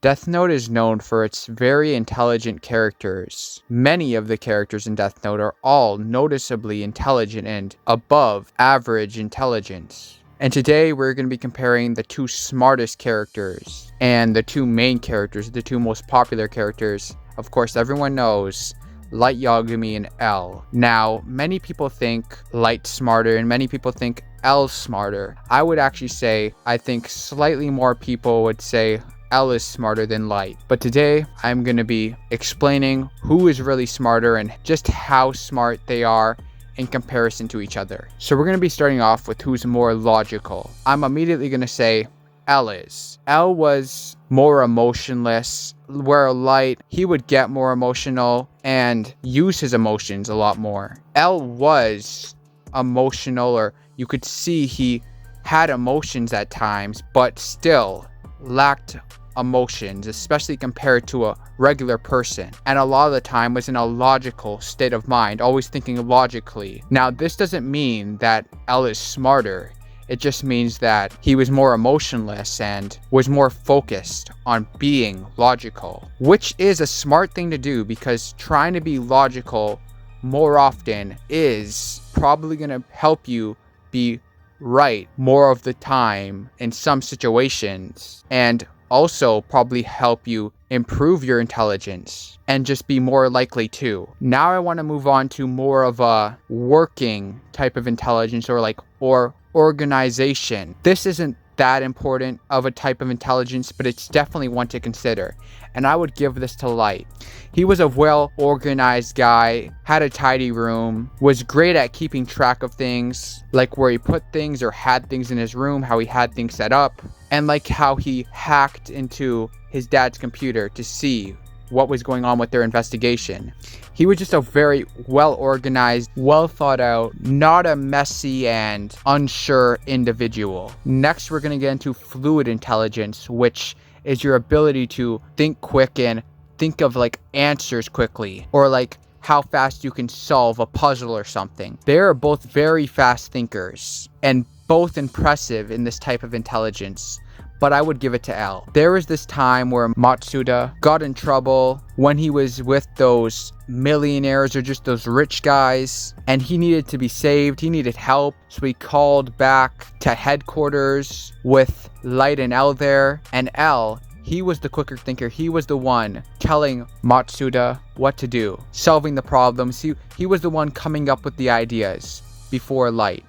Death Note is known for its very intelligent characters. Many of the characters in Death Note are all noticeably intelligent and above average intelligence. And today we're going to be comparing the two smartest characters and the two main characters, the two most popular characters. Of course, everyone knows Light Yagami and L. Now, many people think Light's smarter and many people think L's smarter. I would actually say, I think slightly more people would say L is smarter than Light. But today, I'm going to be explaining who is really smarter and just how smart they are in comparison to each other. So we're going to be starting off with who's more logical. I'm immediately going to say L is. L was more emotionless, where Light, he would get more emotional and use his emotions a lot more. L was emotional, or you could see he had emotions at times, but still lacked emotions, especially compared to a regular person, and a lot of the time was in a logical state of mind, always thinking logically. Now, this doesn't mean that L is smarter. It just means that he was more emotionless and was more focused on being logical, which is a smart thing to do, because trying to be logical more often is probably going to help you be right more of the time in some situations, and also probably help you improve your intelligence and just be more likely to. Now I want to move on to more of a working type of intelligence, or organization. This isn't that important of a type of intelligence, but it's definitely one to consider, and I would give this to Light. He was a well-organized guy, had a tidy room, was great at keeping track of things, like where he put things or had things in his room, how he had things set up, and like how he hacked into his dad's computer to see what was going on with their investigation. He was just a very well-organized, well-thought-out, not a messy and unsure individual. Next, we're going to get into fluid intelligence, which is your ability to think quick and think of answers quickly, or how fast you can solve a puzzle or something. They are both very fast thinkers and both impressive in this type of intelligence, but I would give it to L. There was this time where Matsuda got in trouble when he was with those millionaires or just those rich guys, and he needed to be saved. He needed help, so he called back to headquarters with Light and L there, and L, he was the quicker thinker. He was the one telling Matsuda what to do, solving the problems. He was the one coming up with the ideas before Light.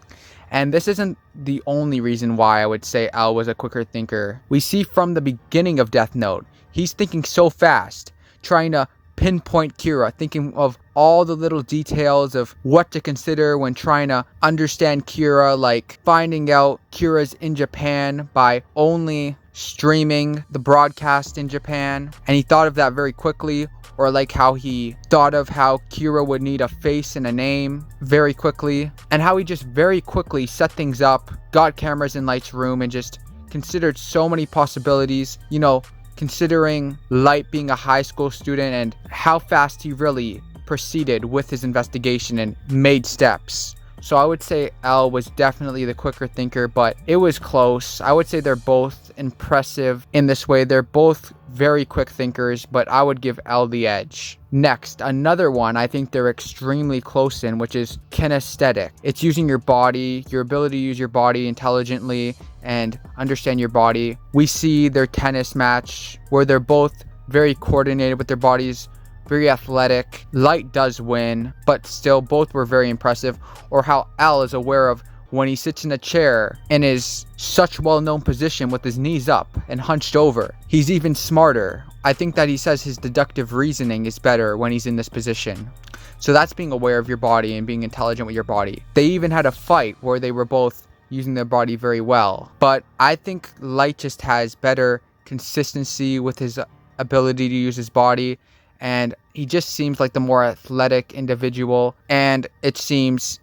And this isn't the only reason why I would say L was a quicker thinker. We see from the beginning of Death Note, he's thinking so fast, trying to pinpoint Kira, thinking of all the little details of what to consider when trying to understand Kira, like finding out Kira's in Japan by only streaming the broadcast in Japan. And he thought of that very quickly, or like how he thought of how Kira would need a face and a name very quickly, and how he just very quickly set things up, got cameras in Light's room, and just considered so many possibilities, considering Light being a high school student and how fast he really proceeded with his investigation and made steps. So I would say L was definitely the quicker thinker, but it was close. I would say they're both impressive in this way. They're both very quick thinkers, but I would give L the edge. Next, another one I think they're extremely close in, which is kinesthetic. It's using your body, your ability to use your body intelligently and understand your body. We see their tennis match where they're both very coordinated with their bodies, very athletic. Light does win, but still both were very impressive. Or how L is aware of when he sits in a chair in his such well-known position with his knees up and hunched over. He's even smarter. I think that he says his deductive reasoning is better when he's in this position. So that's being aware of your body and being intelligent with your body. They even had a fight where they were both using their body very well. But I think Light just has better consistency with his ability to use his body, and he just seems like the more athletic individual, and it seems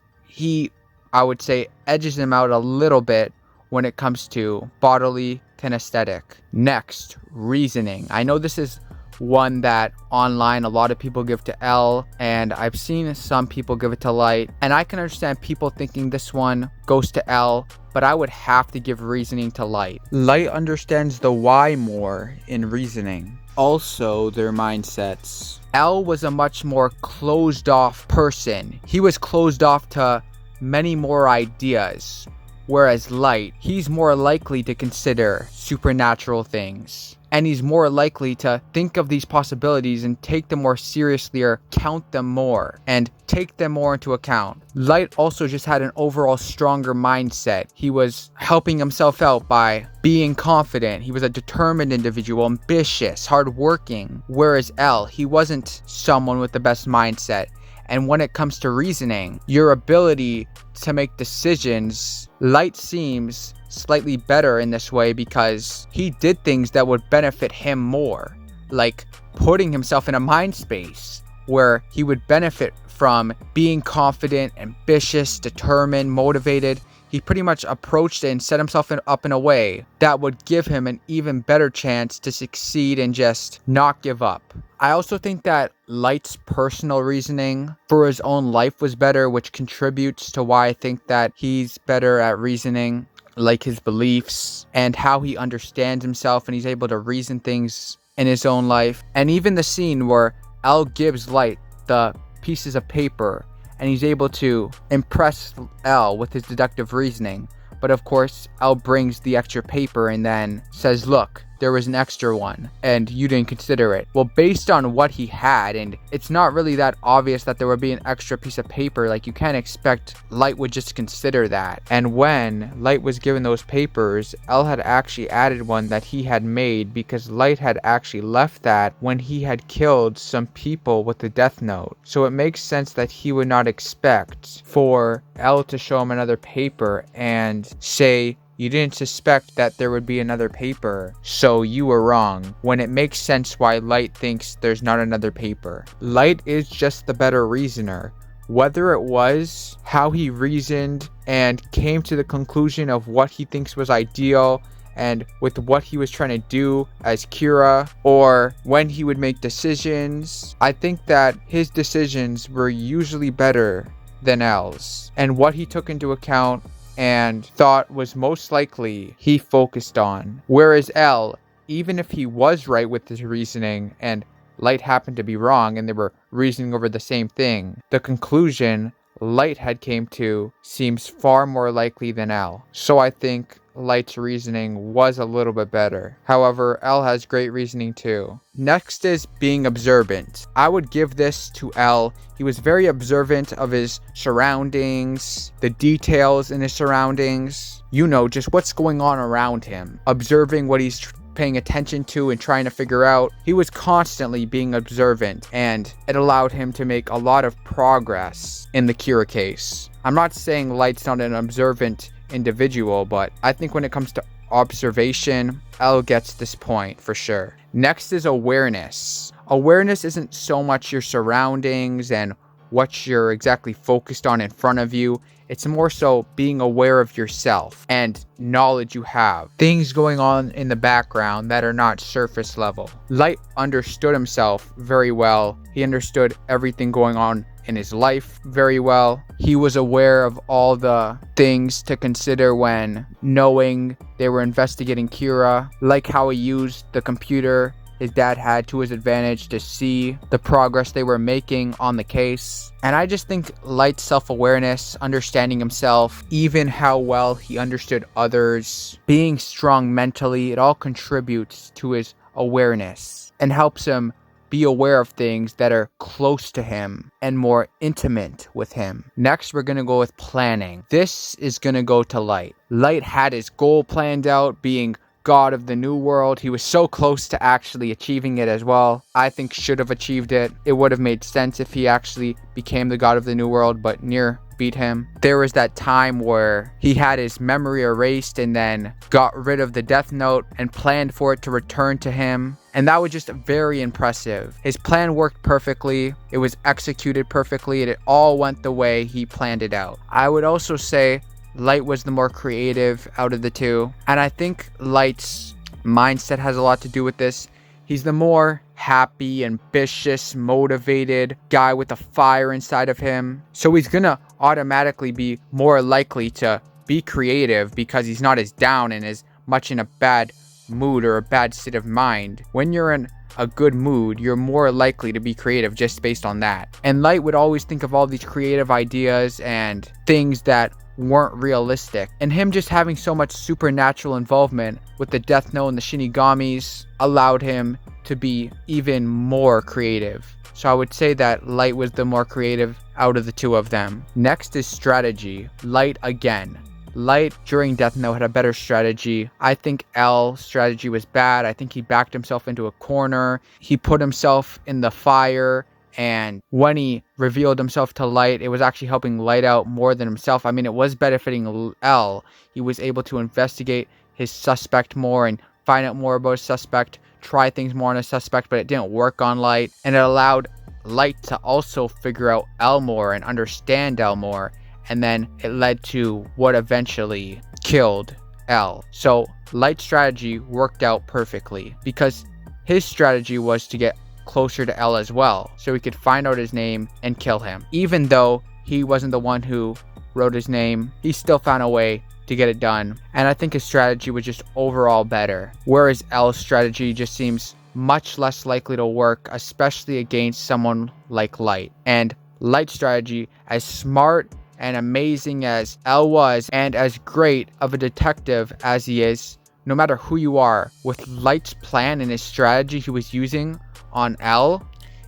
I would say, edges him out a little bit when it comes to bodily kinesthetic. Next, reasoning. I know this is one that online a lot of people give to L, and I've seen some people give it to Light, and I can understand people thinking this one goes to L, but I would have to give reasoning to Light. Light understands the why more in reasoning. Also, their mindsets. L was a much more closed off person. He was closed off to many more ideas, whereas Light, he's more likely to consider supernatural things. And he's more likely to think of these possibilities and take them more seriously, or count them more and take them more into account. Light also just had an overall stronger mindset. He was helping himself out by being confident. He was a determined individual, ambitious, hardworking. Whereas L, he wasn't someone with the best mindset. And when it comes to reasoning, your ability to make decisions, Light seems slightly better in this way because he did things that would benefit him more, like putting himself in a mind space where he would benefit from being confident, ambitious, determined, motivated. He pretty much approached it and set himself up in a way that would give him an even better chance to succeed and just not give up. I also think that Light's personal reasoning for his own life was better, which contributes to why I think that he's better at reasoning, like his beliefs and how he understands himself, and he's able to reason things in his own life. And even the scene where L gives Light the pieces of paper and he's able to impress L with his deductive reasoning. But of course, L brings the extra paper and then says, look, there was an extra one and you didn't consider it. Well, based on what he had, and it's not really that obvious that there would be an extra piece of paper, like you can't expect Light would just consider that. And when Light was given those papers, L had actually added one that he had made because Light had actually left that when he had killed some people with the death note. So it makes sense that he would not expect for L to show him another paper and say, you didn't suspect that there would be another paper, so you were wrong, when it makes sense why Light thinks there's not another paper. Light is just the better reasoner. Whether it was how he reasoned and came to the conclusion of what he thinks was ideal and with what he was trying to do as Kira, or when he would make decisions, I think that his decisions were usually better than L's. And what he took into account and thought was most likely, he focused on. Whereas L, even if he was right with his reasoning and Light happened to be wrong and they were reasoning over the same thing, the conclusion Light had came to seems far more likely than L. So I think Light's reasoning was a little bit better. However, L has great reasoning too. Next is being observant. I would give this to L. He was very observant of his surroundings, the details in his surroundings, just what's going on around him, observing what he's paying attention to and trying to figure out. He was constantly being observant, and it allowed him to make a lot of progress in the Kira case. I'm not saying Light's not an observant individual, but I think when it comes to observation, L gets this point for sure. Next is awareness. Awareness isn't so much your surroundings and what you're exactly focused on in front of you. It's more so being aware of yourself and knowledge you have. Things going on in the background that are not surface level. Light understood himself very well. He understood everything going on in his life very well. He was aware of all the things to consider when knowing they were investigating Kira, like how he used the computer his dad had to his advantage to see the progress they were making on the case. And I just think Light's self-awareness, understanding himself, even how well he understood others, being strong mentally, it all contributes to his awareness and helps him be aware of things that are close to him and more intimate with him. Next, we're going to go with planning. This is going to go to Light. Light had his goal planned out, being God of the New World. He was so close to actually achieving it as well. I think should have achieved it. It would have made sense if he actually became the God of the New World, but Nier beat him. There was that time where he had his memory erased and then got rid of the Death Note and planned for it to return to him. And that was just very impressive. His plan worked perfectly. It was executed perfectly, and it all went the way he planned it out. I would also say Light was the more creative out of the two. And I think Light's mindset has a lot to do with this. He's the more happy, ambitious, motivated guy with a fire inside of him. So he's gonna automatically be more likely to be creative because he's not as down and as much in a bad mood or a bad state of mind. When you're in a good mood, you're more likely to be creative just based on that. And Light would always think of all these creative ideas and things that weren't realistic. And him just having so much supernatural involvement with the Death Note and the Shinigamis allowed him to be even more creative. So I would say that Light was the more creative out of the two of them. Next is strategy. Light again. Light during Death Note had a better strategy. I think L's strategy was bad. I think he backed himself into a corner. He put himself in the fire, and when he revealed himself to Light, it was actually helping Light out more than himself. I mean, it was benefiting L. He was able to investigate his suspect more and find out more about his suspect, try things more on his suspect, but it didn't work on Light. And it allowed Light to also figure out L more and understand L more. And then it led to what eventually killed L. So Light's strategy worked out perfectly because his strategy was to get closer to L as well, so he could find out his name and kill him. Even though he wasn't the one who wrote his name, he still found a way to get it done. And I think his strategy was just overall better. Whereas L's strategy just seems much less likely to work, especially against someone like Light. And Light's strategy, as smart and amazing as L was, and as great of a detective as he is, no matter who you are, with Light's plan and his strategy he was using on L,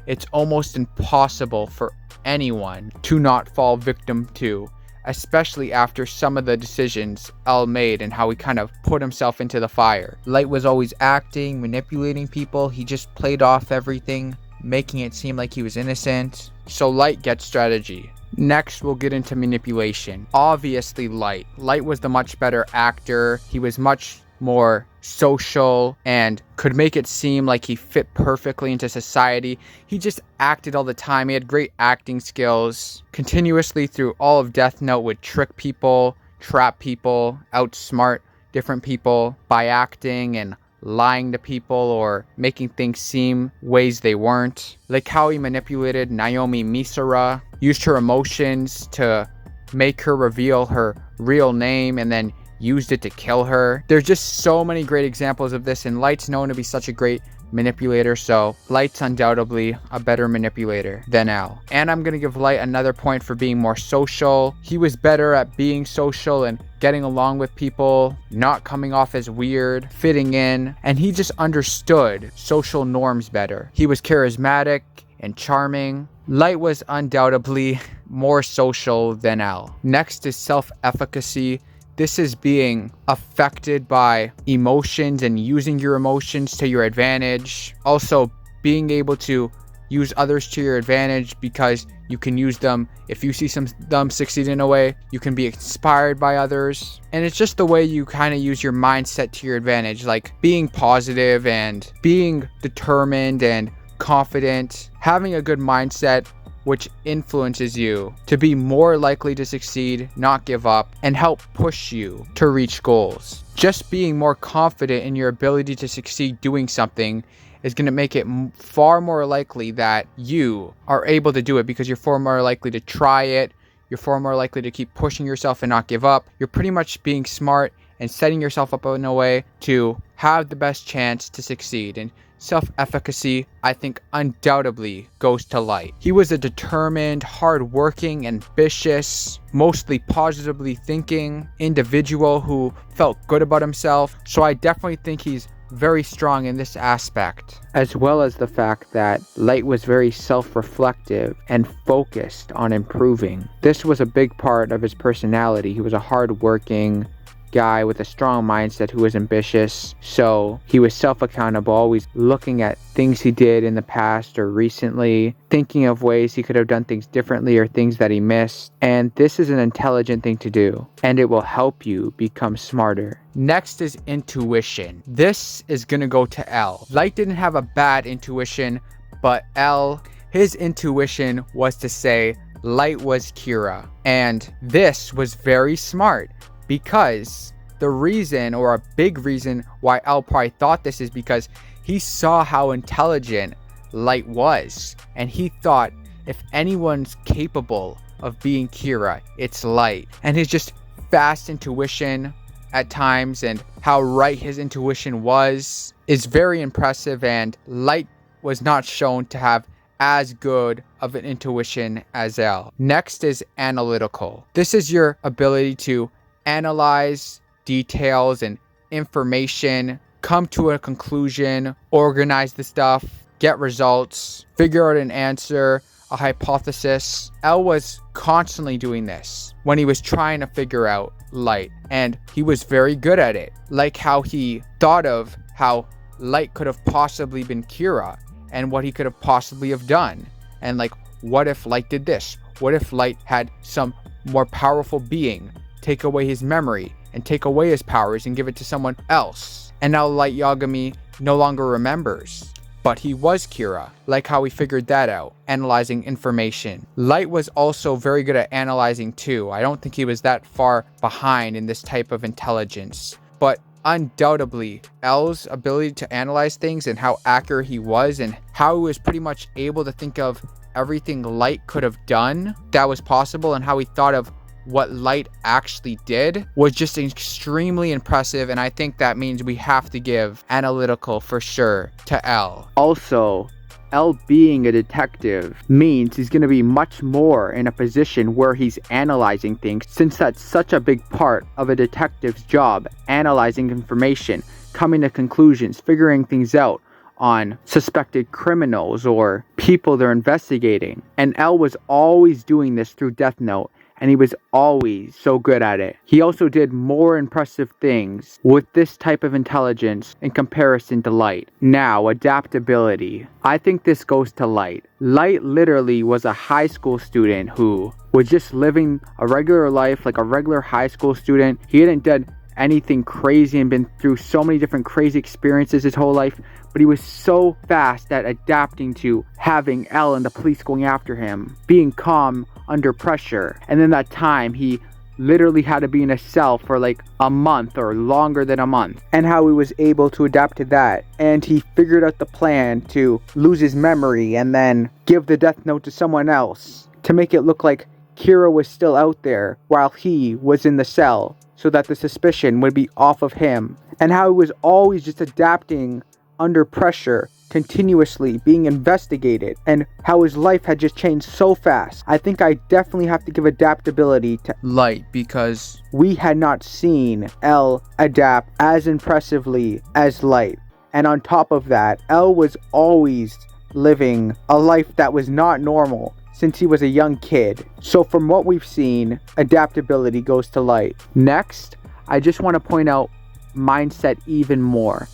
it's almost impossible for anyone to not fall victim to, especially after some of the decisions L made and how he kind of put himself into the fire. Light was always acting, manipulating people. He just played off everything, making it seem like he was innocent. So Light gets strategy. Next, we'll get into manipulation. Obviously, Light. Light was the much better actor. He was much more social and could make it seem like he fit perfectly into society. He just acted all the time. He had great acting skills. Continuously through all of Death Note would trick people, trap people, outsmart different people by acting and lying to people or making things seem ways they weren't. Like how he manipulated Naomi Misora, used her emotions to make her reveal her real name and then used it to kill her. There's just so many great examples of this, and Light's known to be such a great manipulator, so Light's undoubtedly a better manipulator than L. And I'm gonna give Light another point for being more social. He was better at being social and getting along with people, not coming off as weird, fitting in, and he just understood social norms better. He was charismatic and charming. Light was undoubtedly more social than L. Next is self-efficacy. This is being affected by emotions and using your emotions to your advantage. Also, being able to use others to your advantage because you can use them. If you see them succeed in a way, you can be inspired by others. And it's just the way you kind of use your mindset to your advantage, like being positive and being determined and confident, having a good mindset which influences you to be more likely to succeed, not give up, and help push you to reach goals. Just being more confident in your ability to succeed doing something is going to make it far more likely that you are able to do it because you're far more likely to try it. You're far more likely to keep pushing yourself and not give up. You're pretty much being smart and setting yourself up in a way to have the best chance to succeed. And self-efficacy, I think, undoubtedly goes to Light. He was a determined, hard-working, ambitious, mostly positively thinking individual who felt good about himself. So I definitely think he's very strong in this aspect, as well as the fact that Light was very self-reflective and focused on improving. This was a big part of his personality. He was a hard-working guy with a strong mindset who was ambitious, so he was self-accountable, always looking at things he did in the past or recently, thinking of ways he could have done things differently or things that he missed. And this is an intelligent thing to do, and it will help you become smarter. Next is intuition. This is gonna go to L. Light didn't have a bad intuition, but L, his intuition was to say Light was Kira. And this was very smart, because the reason, or a big reason, why L probably thought this is because He saw how intelligent Light was, and he thought if anyone's capable of being Kira, it's Light. And his just fast intuition at times and how right his intuition was is very impressive, and Light was not shown to have as good of an intuition as L. Next is analytical. This is your ability to analyze details and information, come to a conclusion, organize the stuff, get results, figure out an answer, a hypothesis. L was constantly doing this when he was trying to figure out Light, and he was very good at it. Like how he thought of how Light could have possibly been Kira and what he could have possibly have done, and like, what if Light did this? What if Light had some more powerful being take away his memory and take away his powers and give it to someone else? And now Light Yagami no longer remembers, but he was Kira. Like how we figured that out, analyzing information. Light was also very good at analyzing too. I don't think he was that far behind in this type of intelligence, but undoubtedly L's ability to analyze things and how accurate he was and how he was pretty much able to think of everything Light could have done that was possible and how he thought of what Light actually did was just extremely impressive, and I think that means we have to give analytical for sure to L. Also, L being a detective means he's going to be much more in a position where he's analyzing things, since that's such a big part of a detective's job, analyzing information, coming to conclusions, figuring things out on suspected criminals or people they're investigating. And L was always doing this through Death Note, and he was always so good at it. He also did more impressive things with this type of intelligence in comparison to Light. Now, adaptability. I think this goes to Light. Light literally was a high school student who was just living a regular life like a regular high school student. He hadn't done anything crazy and been through so many different crazy experiences his whole life, but he was so fast at adapting to having L and the police going after him, being calm under pressure. And then that time he literally had to be in a cell for like a month or longer than a month, and how he was able to adapt to that. And he figured out the plan to lose his memory and then give the Death Note to someone else to make it look like Kira was still out there while he was in the cell, so that the suspicion would be off of him. And how he was always just adapting under pressure, continuously being investigated, and how his life had just changed so fast. I think I definitely have to give adaptability to Light, because we had not seen L adapt as impressively as Light. And on top of that, L was always living a life that was not normal since he was a young kid. So from what we've seen, adaptability goes to Light. Next, I just want to point out mindset even more.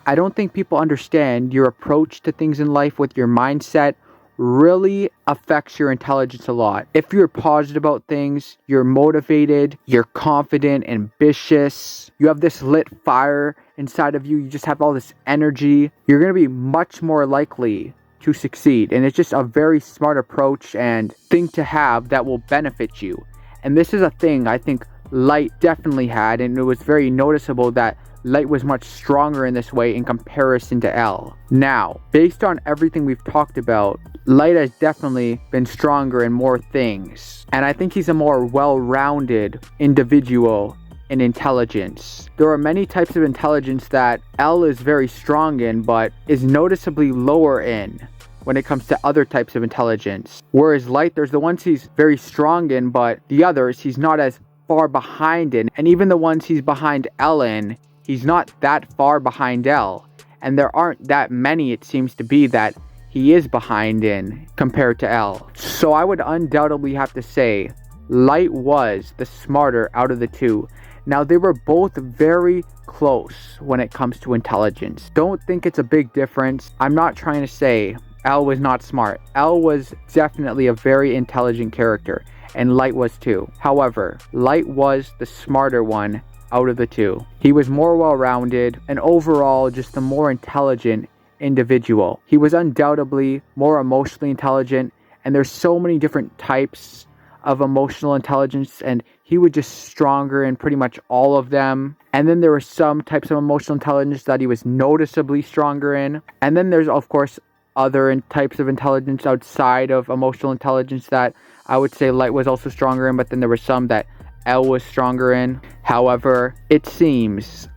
I don't think people understand your approach to things in life with your mindset really affects your intelligence a lot. If you're positive about things, you're motivated, you're confident, ambitious, you have this lit fire inside of you, you just have all this energy, you're going to be much more likely to succeed. And it's just a very smart approach and thing to have that will benefit you. And this is a thing I think Light definitely had, and it was very noticeable that Light was much stronger in this way in comparison to L. Now, based on everything we've talked about, Light has definitely been stronger in more things, and I think he's a more well-rounded individual in intelligence. There are many types of intelligence that L is very strong in, but is noticeably lower in when it comes to other types of intelligence. Whereas Light, there's the ones he's very strong in, but the others he's not as far behind in, and even the ones he's behind L in, he's not that far behind L, and there aren't that many, it seems to be, that he is behind in compared to L. So I would undoubtedly have to say Light was the smarter out of the two. Now, they were both very close when it comes to intelligence. Don't think it's a big difference. I'm not trying to say L was not smart. L was definitely a very intelligent character, and Light was too. However, Light was the smarter one out of the two. He was more well-rounded and overall just a more intelligent individual. He was undoubtedly more emotionally intelligent, and there's so many different types of emotional intelligence, and he was just stronger in pretty much all of them. And then there were some types of emotional intelligence that he was noticeably stronger in. And then there's, of course, other types of intelligence outside of emotional intelligence that I would say Light was also stronger in, but then there were some that L was stronger in. However, it seems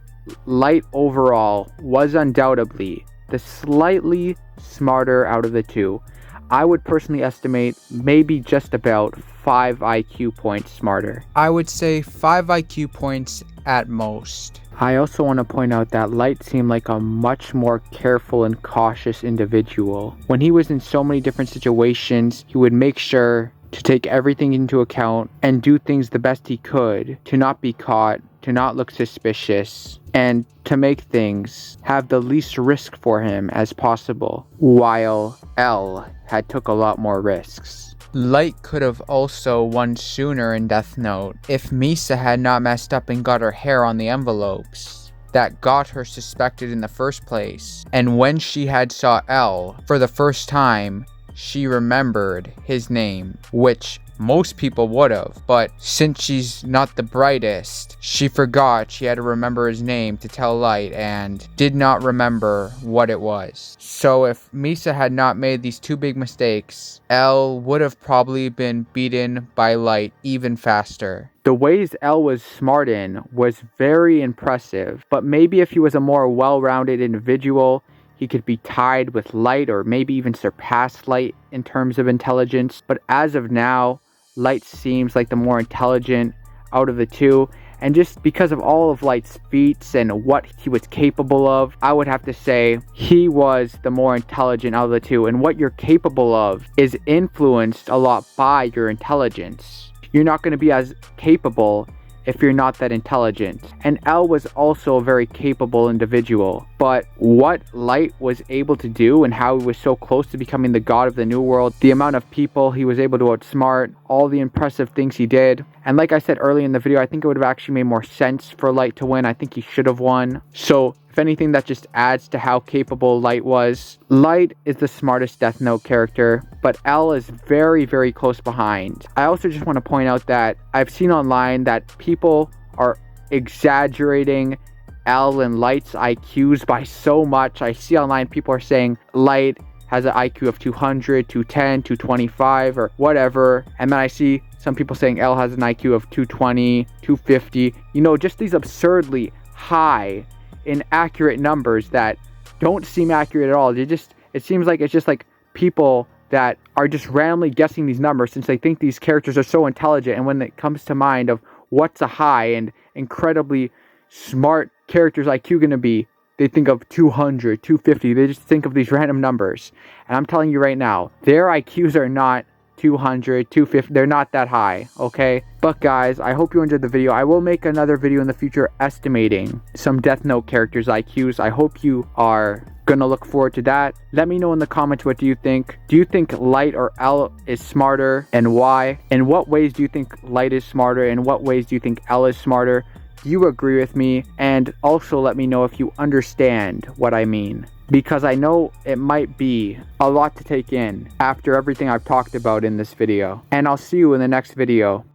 Light overall was undoubtedly the slightly smarter out of the two. I would personally estimate maybe just about 5 IQ points smarter. I would say 5 IQ points at most. I also want to point out that Light seemed like a much more careful and cautious individual. When he was in so many different situations, he would make sure to take everything into account and do things the best he could to not be caught, to not look suspicious, and to make things have the least risk for him as possible, while L had took a lot more risks. Light could have also won sooner in Death Note if Misa had not messed up and got her hair on the envelopes that got her suspected in the first place. And when she had saw L for the first time, she remembered his name, which most people would have, but since she's not the brightest, she forgot she had to remember his name to tell Light and did not remember what it was. So if Misa had not made these two big mistakes, L would have probably been beaten by Light even faster. The ways L was smart in was very impressive, but maybe if he was a more well-rounded individual, he could be tied with Light or maybe even surpass Light in terms of intelligence. But as of now, Light seems like the more intelligent out of the two. And just because of all of Light's feats and what he was capable of, I would have to say he was the more intelligent out of the two. And what you're capable of is influenced a lot by your intelligence. You're not going to be as capable if you're not that intelligent. And L was also a very capable individual. But what Light was able to do and how he was so close to becoming the god of the New World, the amount of people he was able to outsmart, all the impressive things he did. And like I said earlier in the video, I think it would have actually made more sense for Light to win. I think he should have won. So if anything, that just adds to how capable Light was. Light is the smartest Death Note character, but L is very, very close behind. I also just want to point out that I've seen online that people are exaggerating L and Light's IQs by so much. I see online people are saying Light has an IQ of 200, 210, 225, or whatever. And then I see some people saying L has an IQ of 220, 250. You know, just these absurdly high, inaccurate numbers that don't seem accurate at all. It seems like it's just like people that are just randomly guessing these numbers since they think these characters are so intelligent, and when it comes to mind of what's a high and incredibly smart character's IQ gonna be, they think of 200, 250. They just think of these random numbers. And I'm telling you right now, their IQs are not 200, 250. They're not that high, okay? But guys, I hope you enjoyed the video. I will make another video in the future estimating some Death Note characters' IQs. I hope you are gonna look forward to that. Let me know in the comments, what do you think? Do you think Light or L is smarter, and why? In what ways do you think Light is smarter? In what ways do you think L is smarter? Do you agree with me? And also let me know if you understand what I mean, because I know it might be a lot to take in after everything I've talked about in this video. And I'll see you in the next video.